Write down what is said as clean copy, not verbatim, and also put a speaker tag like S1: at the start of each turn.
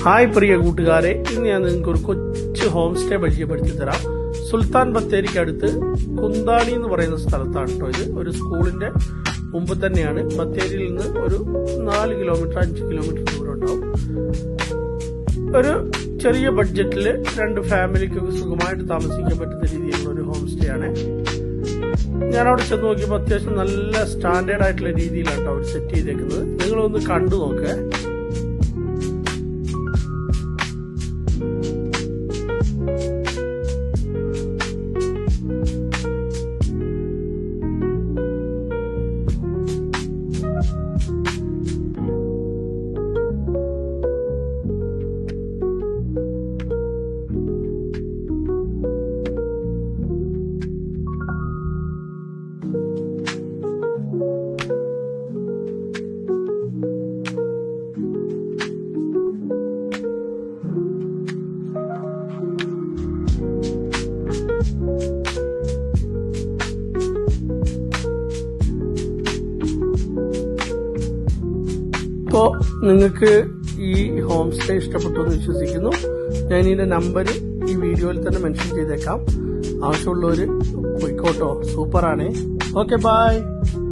S1: Hi പ്രിയ കൂട്ടുകാരെ, ഇന്ന് ഞാൻ നിങ്ങൾക്ക് ഒരു കൊച്ചു ഹോം സ്റ്റേ പരിചയപ്പെടുത്തി തരാം. സുൽത്താൻ ബത്തേരിക്ക് അടുത്ത് കുന്താണി എന്ന് പറയുന്ന സ്ഥലത്താണ് കേട്ടോ ഇത്. ഒരു സ്കൂളിന്റെ മുമ്പ് തന്നെയാണ്. ബത്തേരിയിൽ നിന്ന് ഒരു 4 കിലോമീറ്റർ 5 കിലോമീറ്റർ ദൂരം ഉണ്ടാവും. ഒരു ചെറിയ ബഡ്ജറ്റിൽ 2 ഫാമിലിക്കൊക്കെ സുഖമായിട്ട് താമസിക്കാൻ പറ്റുന്ന രീതിയിലുള്ള ഒരു ഹോം സ്റ്റേ ആണ്. ഞാനവിടെ ചെന്ന് നോക്കിയപ്പോൾ അത്യാവശ്യം നല്ല സ്റ്റാൻഡേർഡ് ആയിട്ടുള്ള രീതിയിലാണ് അവർ സെറ്റ് ചെയ്തേക്കുന്നത്. നിങ്ങളൊന്ന് കണ്ടു നോക്കേ. അപ്പോൾ നിങ്ങൾക്ക് ഈ ഹോം സ്റ്റേ ഇഷ്ടപ്പെട്ടു എന്ന് വിശ്വസിക്കുന്നു. ഞാൻ ഇതിന്റെ നമ്പർ ഈ വീഡിയോയിൽ തന്നെ മെൻഷൻ ചെയ്തേക്കാം. ആവശ്യമുള്ളവർ പോയിക്കോട്ടോ. സൂപ്പറാണേ. Okay, by.